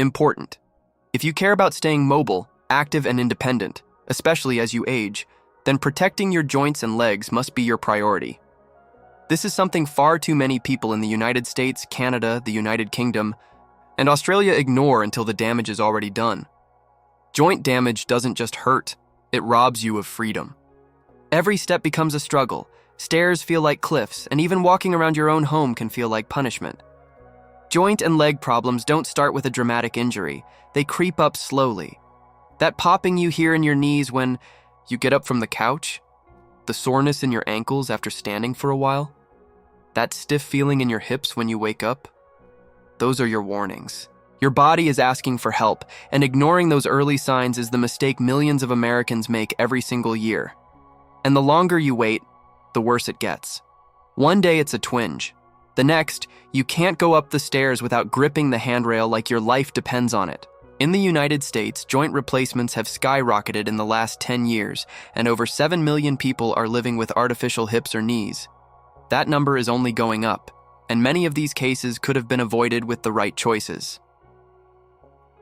Important. If you care about staying mobile, active, and independent, especially as you age, then protecting your joints and legs must be your priority. This is something far too many people in the United States, Canada, the United Kingdom, and Australia ignore until the damage is already done. Joint damage doesn't just hurt, it robs you of freedom. Every step becomes a struggle. Stairs feel like cliffs, and even walking around your own home can feel like punishment. Joint and leg problems don't start with a dramatic injury. They creep up slowly. That popping you hear in your knees when you get up from the couch, the soreness in your ankles after standing for a while, that stiff feeling in your hips when you wake up, those are your warnings. Your body is asking for help, and ignoring those early signs is the mistake millions of Americans make every single year. And the longer you wait, the worse it gets. One day it's a twinge. The next, you can't go up the stairs without gripping the handrail like your life depends on it. In the United States, joint replacements have skyrocketed in the last 10 years, and over 7 million people are living with artificial hips or knees. That number is only going up, and many of these cases could have been avoided with the right choices.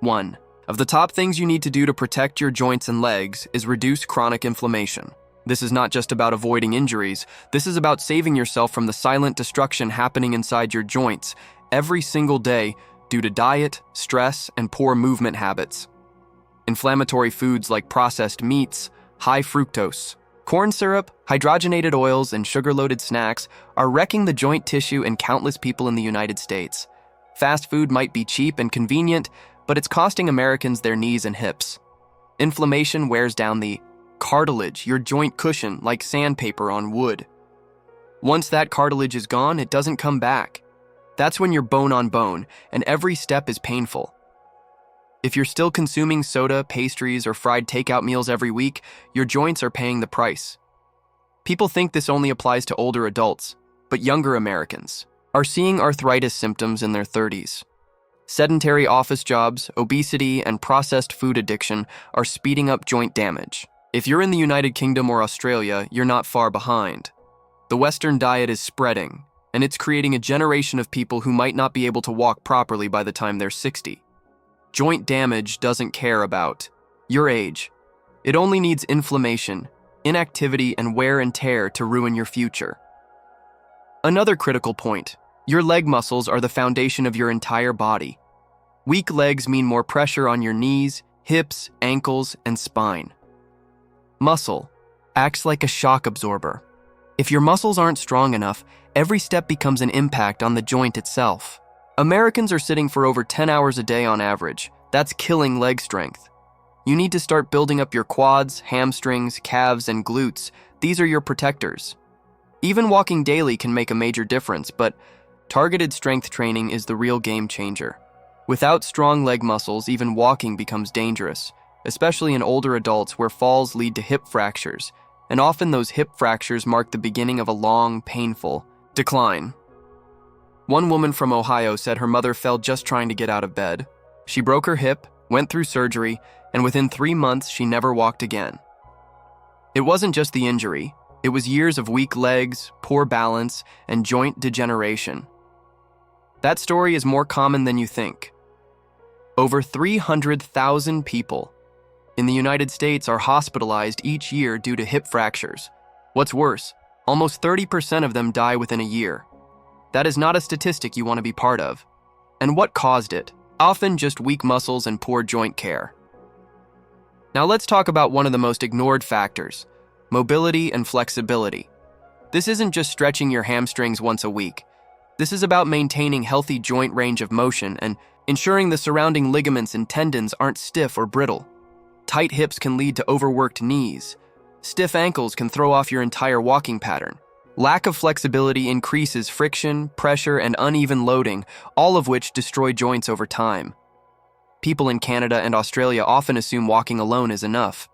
1. Of the top things you need to do to protect your joints and legs is reduce chronic inflammation. This is not just about avoiding injuries, this is about saving yourself from the silent destruction happening inside your joints every single day due to diet, stress, and poor movement habits. Inflammatory foods like processed meats, high fructose, corn syrup, hydrogenated oils, and sugar-loaded snacks are wrecking the joint tissue in countless people in the United States. Fast food might be cheap and convenient, but it's costing Americans their knees and hips. Inflammation wears down the cartilage, your joint cushion, like sandpaper on wood. Once that cartilage is gone, it doesn't come back. That's when you're bone on bone, and every step is painful. If you're still consuming soda, pastries, or fried takeout meals every week, your joints are paying the price. People think this only applies to older adults, but younger Americans are seeing arthritis symptoms in their 30s. Sedentary office jobs, obesity, and processed food addiction are speeding up joint damage. If you're in the United Kingdom or Australia, you're not far behind. The Western diet is spreading, and it's creating a generation of people who might not be able to walk properly by the time they're 60. Joint damage doesn't care about your age. It only needs inflammation, inactivity, and wear and tear to ruin your future. Another critical point: your leg muscles are the foundation of your entire body. Weak legs mean more pressure on your knees, hips, ankles, and spine. Muscle acts like a shock absorber. If your muscles aren't strong enough, every step becomes an impact on the joint itself. Americans are sitting for over 10 hours a day on average. That's killing leg strength. You need to start building up your quads, hamstrings, calves, and glutes. These are your protectors. Even walking daily can make a major difference, but targeted strength training is the real game changer. Without strong leg muscles, even walking becomes dangerous, especially in older adults where falls lead to hip fractures, and often those hip fractures mark the beginning of a long, painful decline. One woman from Ohio said her mother fell just trying to get out of bed. She broke her hip, went through surgery, and within 3 months she never walked again. It wasn't just the injury, it was years of weak legs, poor balance, and joint degeneration. That story is more common than you think. Over 300,000 people in the United States are hospitalized each year due to hip fractures. What's worse, almost 30% of them die within a year. That is not a statistic you want to be part of. And what caused it? Often just weak muscles and poor joint care. Now let's talk about one of the most ignored factors: mobility and flexibility. This isn't just stretching your hamstrings once a week. This is about maintaining healthy joint range of motion and ensuring the surrounding ligaments and tendons aren't stiff or brittle. Tight hips can lead to overworked knees. Stiff ankles can throw off your entire walking pattern. Lack of flexibility increases friction, pressure, and uneven loading, all of which destroy joints over time. People in Canada and Australia often assume walking alone is enough.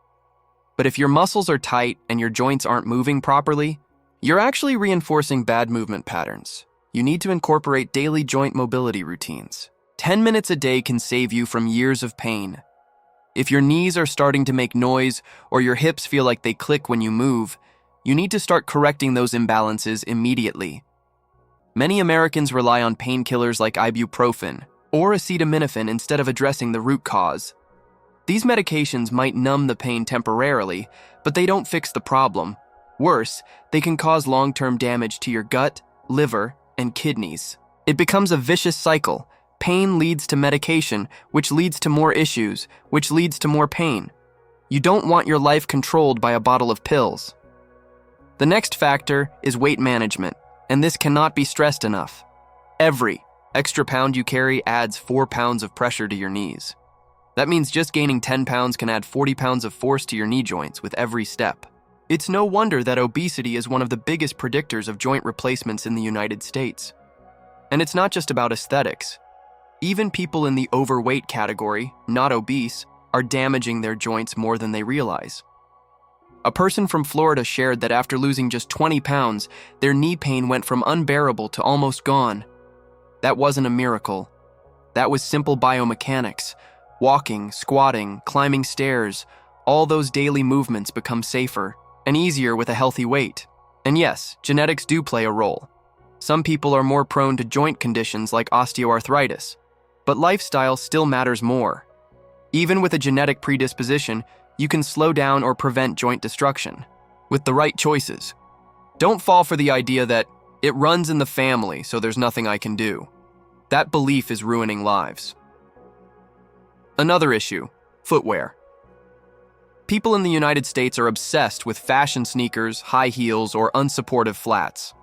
But if your muscles are tight and your joints aren't moving properly, you're actually reinforcing bad movement patterns. You need to incorporate daily joint mobility routines. 10 minutes a day can save you from years of pain. If your knees are starting to make noise or your hips feel like they click when you move, you need to start correcting those imbalances immediately. Many Americans rely on painkillers like ibuprofen or acetaminophen instead of addressing the root cause. These medications might numb the pain temporarily, but they don't fix the problem. Worse, they can cause long-term damage to your gut, liver, and kidneys. It becomes a vicious cycle. Pain leads to medication, which leads to more issues, which leads to more pain. You don't want your life controlled by a bottle of pills. The next factor is weight management, and this cannot be stressed enough. Every extra pound you carry adds 4 pounds of pressure to your knees. That means just gaining 10 pounds can add 40 pounds of force to your knee joints with every step. It's no wonder that obesity is one of the biggest predictors of joint replacements in the United States. And it's not just about aesthetics. Even people in the overweight category, not obese, are damaging their joints more than they realize. A person from Florida shared that after losing just 20 pounds, their knee pain went from unbearable to almost gone. That wasn't a miracle. That was simple biomechanics. Walking, squatting, climbing stairs, all those daily movements become safer and easier with a healthy weight. And yes, genetics do play a role. Some people are more prone to joint conditions like osteoarthritis, but lifestyle still matters more. Even with a genetic predisposition, you can slow down or prevent joint destruction with the right choices. Don't fall for the idea that it runs in the family, so there's nothing I can do. That belief is ruining lives. Another issue, footwear. People in the United States are obsessed with fashion sneakers, high heels, or unsupportive flats.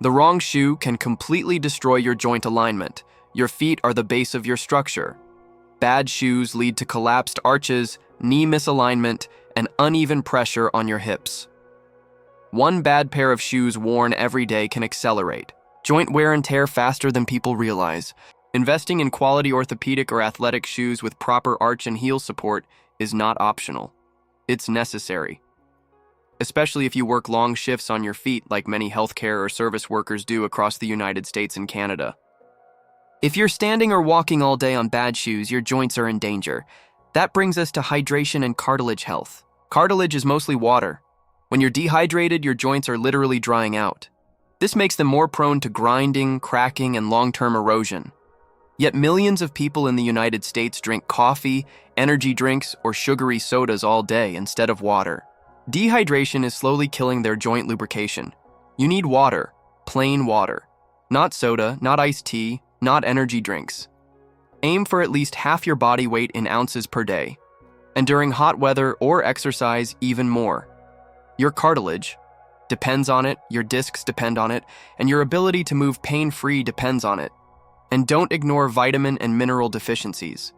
The wrong shoe can completely destroy your joint alignment. Your feet are the base of your structure. Bad shoes lead to collapsed arches, knee misalignment, and uneven pressure on your hips. One bad pair of shoes worn every day can accelerate joint wear and tear faster than people realize. Investing in quality orthopedic or athletic shoes with proper arch and heel support is not optional. It's necessary. Especially if you work long shifts on your feet like many healthcare or service workers do across the United States and Canada. If you're standing or walking all day on bad shoes, your joints are in danger. That brings us to hydration and cartilage health. Cartilage is mostly water. When you're dehydrated, your joints are literally drying out. This makes them more prone to grinding, cracking, and long-term erosion. Yet millions of people in the United States drink coffee, energy drinks, or sugary sodas all day instead of water. Dehydration is slowly killing their joint lubrication. You need water, plain water. Not soda, not iced tea, not energy drinks. Aim for at least half your body weight in ounces per day. And during hot weather or exercise, even more. Your cartilage depends on it, your discs depend on it, and your ability to move pain-free depends on it. And don't ignore vitamin and mineral deficiencies.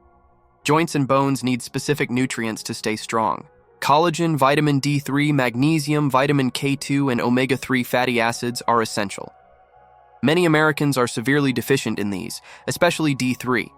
Joints and bones need specific nutrients to stay strong. Collagen, vitamin D3, magnesium, vitamin K2, and omega-3 fatty acids are essential. Many Americans are severely deficient in these, especially D3.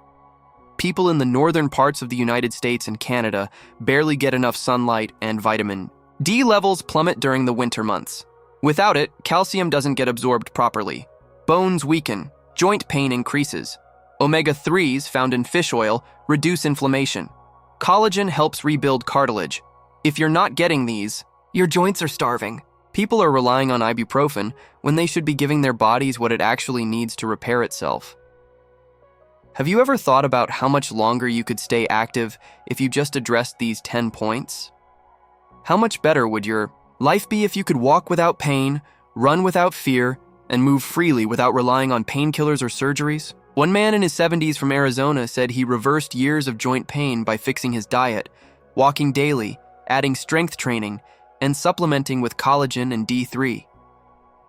People in the northern parts of the United States and Canada barely get enough sunlight, and vitamin D levels plummet during the winter months. Without it, calcium doesn't get absorbed properly. Bones weaken, joint pain increases. Omega-3s found in fish oil reduce inflammation. Collagen helps rebuild cartilage. If you're not getting these, your joints are starving. People are relying on ibuprofen when they should be giving their bodies what it actually needs to repair itself. Have you ever thought about how much longer you could stay active if you just addressed these 10 points? How much better would your life be if you could walk without pain, run without fear, and move freely without relying on painkillers or surgeries? One man in his 70s from Arizona said he reversed years of joint pain by fixing his diet, walking daily, adding strength training, and supplementing with collagen and D3.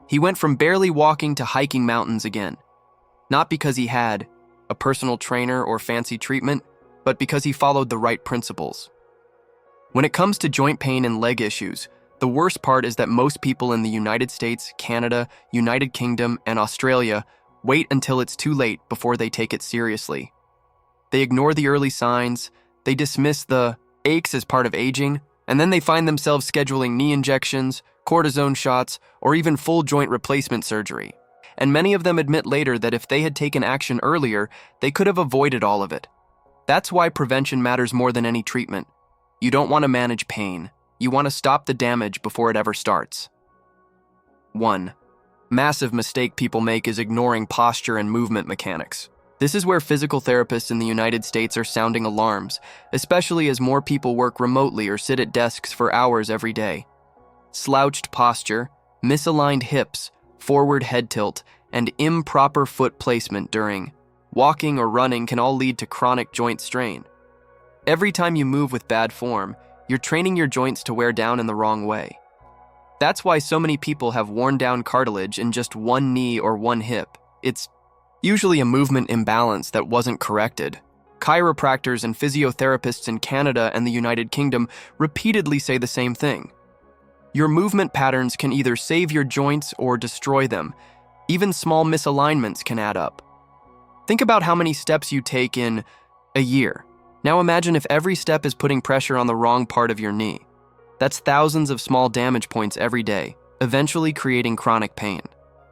He went from barely walking to hiking mountains again, not because he had a personal trainer or fancy treatment, but because he followed the right principles. When it comes to joint pain and leg issues, the worst part is that most people in the United States, Canada, United Kingdom, and Australia wait until it's too late before they take it seriously. They ignore the early signs, they dismiss the aches as part of aging, and then they find themselves scheduling knee injections, cortisone shots, or even full joint replacement surgery. And many of them admit later that if they had taken action earlier, they could have avoided all of it. That's why prevention matters more than any treatment. You don't want to manage pain. You want to stop the damage before it ever starts. 1. Massive mistake people make is ignoring posture and movement mechanics. This is where physical therapists in the United States are sounding alarms, especially as more people work remotely or sit at desks for hours every day. Slouched posture, misaligned hips, forward head tilt, and improper foot placement during walking or running can all lead to chronic joint strain. Every time you move with bad form, you're training your joints to wear down in the wrong way. That's why so many people have worn down cartilage in just one knee or one hip. It's usually a movement imbalance that wasn't corrected. Chiropractors and physiotherapists in Canada and the United Kingdom repeatedly say the same thing. Your movement patterns can either save your joints or destroy them. Even small misalignments can add up. Think about how many steps you take in a year. Now imagine if every step is putting pressure on the wrong part of your knee. That's thousands of small damage points every day, eventually creating chronic pain.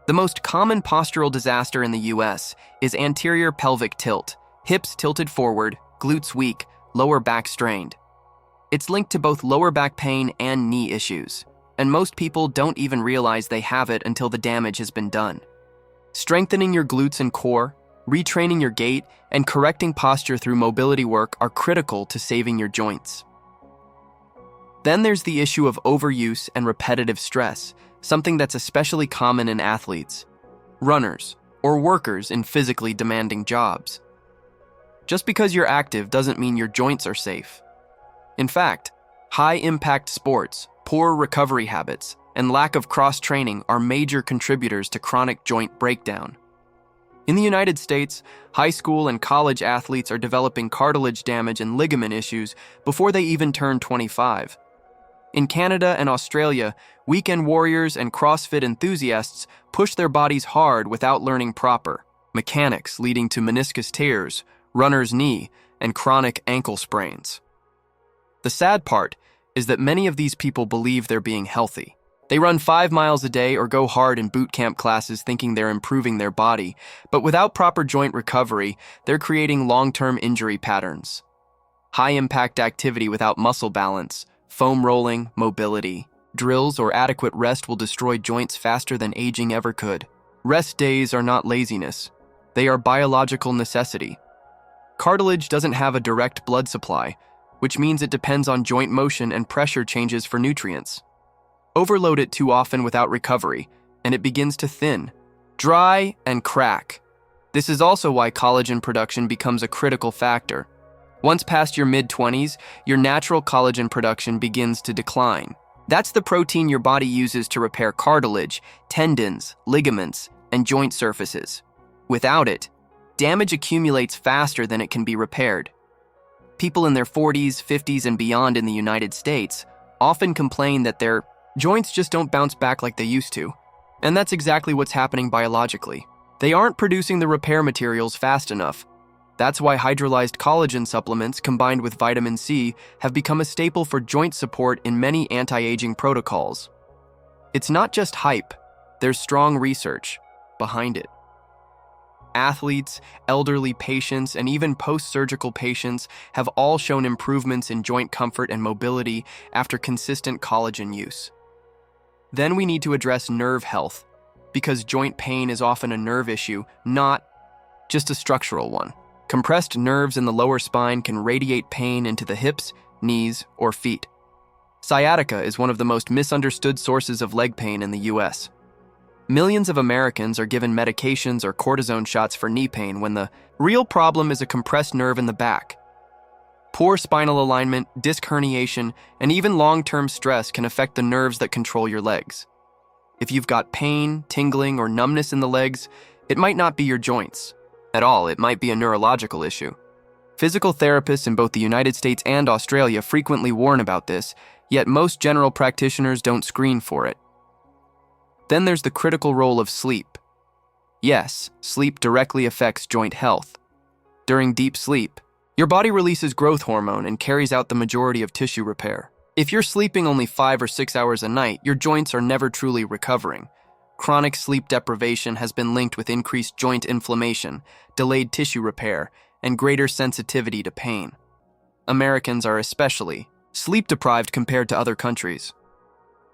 The most common postural disaster in the US is anterior pelvic tilt, hips tilted forward, glutes weak, lower back strained. It's linked to both lower back pain and knee issues, and most people don't even realize they have it until the damage has been done. Strengthening your glutes and core, retraining your gait, and correcting posture through mobility work are critical to saving your joints. Then there's the issue of overuse and repetitive stress, something that's especially common in athletes, runners, or workers in physically demanding jobs. Just because you're active doesn't mean your joints are safe. In fact, high-impact sports, poor recovery habits, and lack of cross-training are major contributors to chronic joint breakdown. In the United States, high school and college athletes are developing cartilage damage and ligament issues before they even turn 25. In Canada and Australia, weekend warriors and CrossFit enthusiasts push their bodies hard without learning proper mechanics, leading to meniscus tears, runner's knee, and chronic ankle sprains. The sad part is that many of these people believe they're being healthy. They run 5 miles a day or go hard in boot camp classes thinking they're improving their body, but without proper joint recovery, they're creating long-term injury patterns. High-impact activity without muscle balance, foam rolling, mobility, drills, or adequate rest will destroy joints faster than aging ever could. Rest days are not laziness. They are biological necessity. Cartilage doesn't have a direct blood supply, which means it depends on joint motion and pressure changes for nutrients. Overload it too often without recovery, and it begins to thin, dry, and crack. This is also why collagen production becomes a critical factor. Once past your mid-20s, your natural collagen production begins to decline. That's the protein your body uses to repair cartilage, tendons, ligaments, and joint surfaces. Without it, damage accumulates faster than it can be repaired. People in their 40s, 50s, and beyond in the United States often complain that their joints just don't bounce back like they used to. And that's exactly what's happening biologically. They aren't producing the repair materials fast enough. That's why hydrolyzed collagen supplements combined with vitamin C have become a staple for joint support in many anti-aging protocols. It's not just hype, there's strong research behind it. Athletes, elderly patients, and even post-surgical patients have all shown improvements in joint comfort and mobility after consistent collagen use. Then we need to address nerve health, because joint pain is often a nerve issue, not just a structural one. Compressed nerves in the lower spine can radiate pain into the hips, knees, or feet. Sciatica is one of the most misunderstood sources of leg pain in the US. Millions of Americans are given medications or cortisone shots for knee pain when the real problem is a compressed nerve in the back. Poor spinal alignment, disc herniation, and even long-term stress can affect the nerves that control your legs. If you've got pain, tingling, or numbness in the legs, it might not be your joints. At all, it might be a neurological issue. Physical therapists in both the United States and Australia frequently warn about this, yet most general practitioners don't screen for it. Then there's the critical role of sleep. Yes, sleep directly affects joint health. During deep sleep, your body releases growth hormone and carries out the majority of tissue repair. If you're sleeping only 5 or 6 hours a night, your joints are never truly recovering. Chronic sleep deprivation has been linked with increased joint inflammation, delayed tissue repair, and greater sensitivity to pain. Americans are especially sleep-deprived compared to other countries.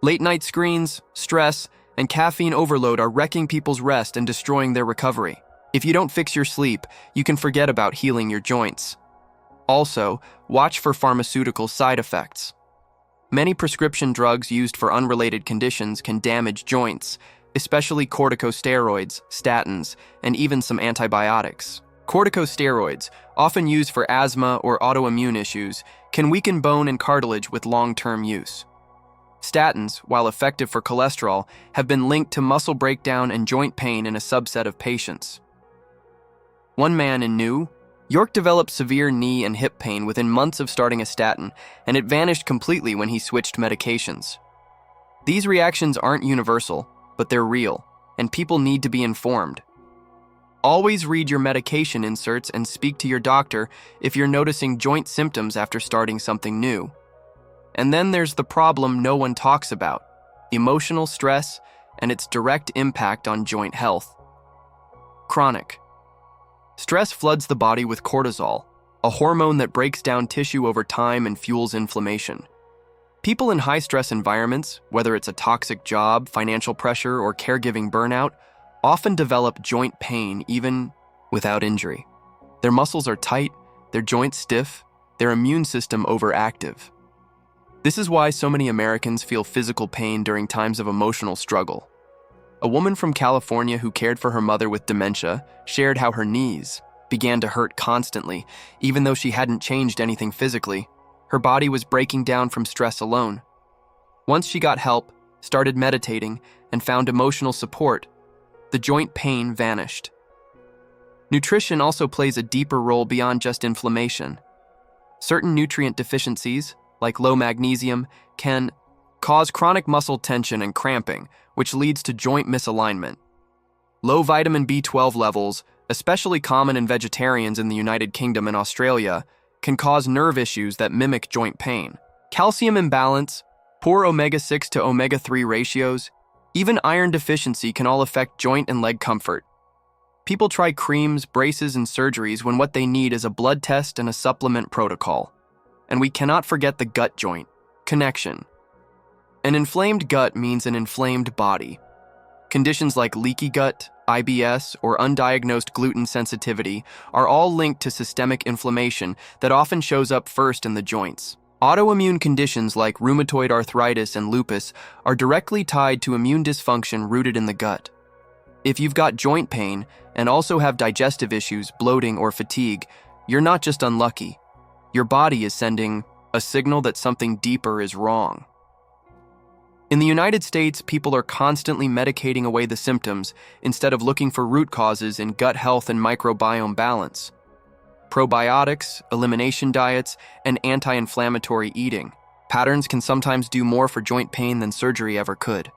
Late-night screens, stress, and caffeine overload are wrecking people's rest and destroying their recovery. If you don't fix your sleep, you can forget about healing your joints. Also, watch for pharmaceutical side effects. Many prescription drugs used for unrelated conditions can damage joints, especially corticosteroids, statins, and even some antibiotics. Corticosteroids, often used for asthma or autoimmune issues, can weaken bone and cartilage with long-term use. Statins, while effective for cholesterol, have been linked to muscle breakdown and joint pain in a subset of patients. One man in New York developed severe knee and hip pain within months of starting a statin, and it vanished completely when he switched medications. These reactions aren't universal, but they're real, and people need to be informed. Always read your medication inserts and speak to your doctor if you're noticing joint symptoms after starting something new. And then there's the problem no one talks about: emotional stress and its direct impact on joint health. Chronic stress floods the body with cortisol, a hormone that breaks down tissue over time and fuels inflammation. People in high-stress environments, whether it's a toxic job, financial pressure, or caregiving burnout, often develop joint pain even without injury. Their muscles are tight, their joints stiff, their immune system overactive. This is why so many Americans feel physical pain during times of emotional struggle. A woman from California who cared for her mother with dementia shared how her knees began to hurt constantly, even though she hadn't changed anything physically. Her body was breaking down from stress alone. Once she got help, started meditating, and found emotional support, the joint pain vanished. Nutrition also plays a deeper role beyond just inflammation. Certain nutrient deficiencies, like low magnesium, can cause chronic muscle tension and cramping, which leads to joint misalignment. Low vitamin B12 levels, especially common in vegetarians in the United Kingdom and Australia, can cause nerve issues that mimic joint pain. Calcium imbalance, poor omega-6 to omega-3 ratios, even iron deficiency can all affect joint and leg comfort. People try creams, braces, and surgeries when what they need is a blood test and a supplement protocol. And we cannot forget the gut-joint connection. An inflamed gut means an inflamed body. Conditions like leaky gut, IBS, or undiagnosed gluten sensitivity are all linked to systemic inflammation that often shows up first in the joints. Autoimmune conditions like rheumatoid arthritis and lupus are directly tied to immune dysfunction rooted in the gut. If you've got joint pain and also have digestive issues, bloating, or fatigue, you're not just unlucky. Your body is sending a signal that something deeper is wrong. In the United States, people are constantly medicating away the symptoms instead of looking for root causes in gut health and microbiome balance. Probiotics, elimination diets, and anti-inflammatory eating patterns can sometimes do more for joint pain than surgery ever could.